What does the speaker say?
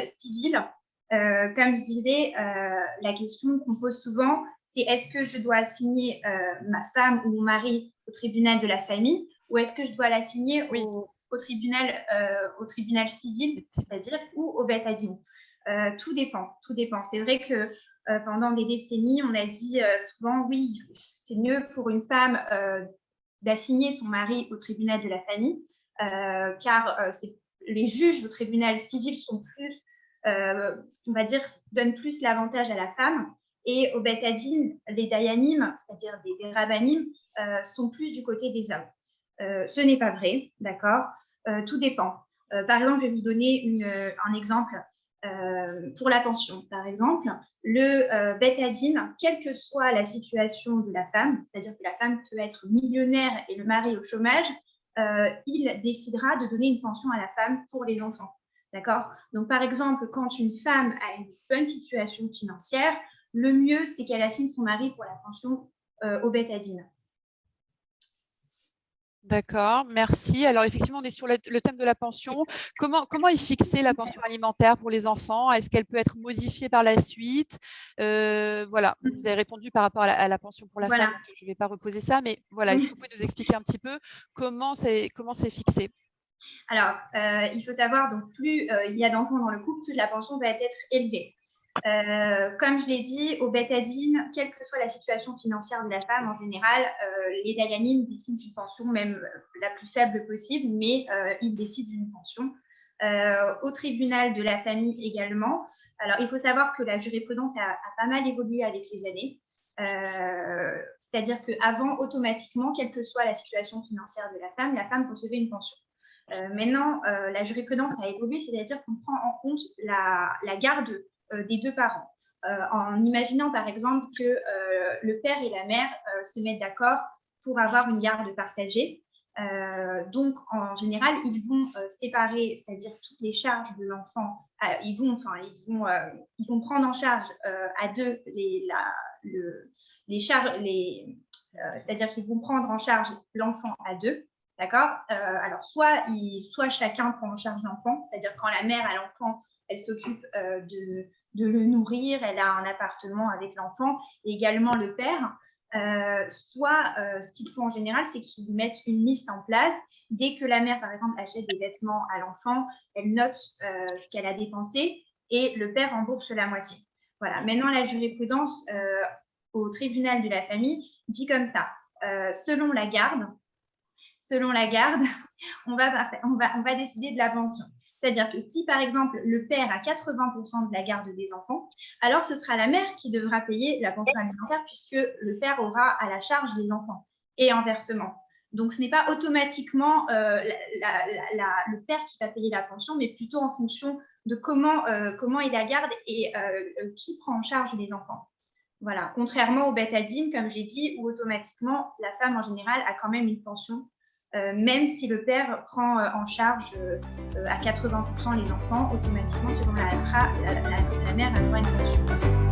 civil, comme je disais, la question qu'on pose souvent, c'est est-ce que je dois assigner ma femme ou mon mari au tribunal de la famille ou est-ce que je dois l'assigner au tribunal civil, c'est-à-dire ou au Beth Adin. Tout dépend. C'est vrai que pendant des décennies, on a dit souvent, oui, c'est mieux pour une femme d'assigner son mari au tribunal de la famille, car les juges au tribunal civil sont plus, on va dire, donnent plus l'avantage à la femme. Et au Beth Adin, les dayanim, c'est-à-dire des rabbanim, sont plus du côté des hommes. Ce n'est pas vrai, d'accord. Tout dépend. Par exemple, je vais vous donner un exemple. Pour la pension, par exemple, le Beth Adin, quelle que soit la situation de la femme, c'est-à-dire que la femme peut être millionnaire et le mari au chômage, il décidera de donner une pension à la femme pour les enfants. D'accord? Donc, par exemple, quand une femme a une bonne situation financière, le mieux, c'est qu'elle assigne son mari pour la pension au Beth Adin. D'accord, merci. Alors, effectivement, on est sur le thème de la pension. Comment est fixée la pension alimentaire pour les enfants? Est-ce qu'elle peut être modifiée par la suite? Voilà, vous avez répondu par rapport à la pension pour la femme. Je ne vais pas reposer ça, mais voilà, est-ce que vous pouvez nous expliquer un petit peu comment c'est fixé? Alors, il faut savoir, donc plus il y a d'enfants dans le couple, plus la pension va être élevée. Comme je l'ai dit, au Beth Adin, quelle que soit la situation financière de la femme, en général, les dayanim décident d'une pension, même la plus faible possible, mais ils décident d'une pension. Au tribunal de la famille également. Alors, il faut savoir que la jurisprudence a pas mal évolué avec les années. C'est-à-dire qu'avant, automatiquement, quelle que soit la situation financière de la femme recevait une pension. Maintenant, la jurisprudence a évolué, c'est-à-dire qu'on prend en compte la garde des deux parents. En imaginant par exemple que le père et la mère se mettent d'accord pour avoir une garde partagée. Donc, en général, ils vont séparer, c'est-à-dire toutes les charges de l'enfant. Ils vont prendre en charge à deux les charges, c'est-à-dire qu'ils vont prendre en charge l'enfant à deux. D'accord. Alors, soit chacun prend en charge l'enfant, c'est-à-dire quand la mère a l'enfant, elle s'occupe de le nourrir, elle a un appartement avec l'enfant, et également le père. Soit, ce qu'ils font en général, c'est qu'ils mettent une liste en place. Dès que la mère, par exemple, achète des vêtements à l'enfant, elle note ce qu'elle a dépensé et le père rembourse la moitié. Voilà. Maintenant, la jurisprudence au tribunal de la famille dit comme ça. Selon la garde, on va décider de la pension. C'est-à-dire que si, par exemple, le père a 80% de la garde des enfants, alors ce sera la mère qui devra payer la pension alimentaire puisque le père aura à la charge les enfants et inversement. Donc, ce n'est pas automatiquement le père qui va payer la pension, mais plutôt en fonction de comment il la garde et qui prend en charge les enfants. Voilà. Contrairement au Beth Adin, comme j'ai dit, où automatiquement, la femme en général a quand même une pension. Même si le père prend en charge à 80% les enfants, automatiquement, selon la halakha, la mère a droit à une pension.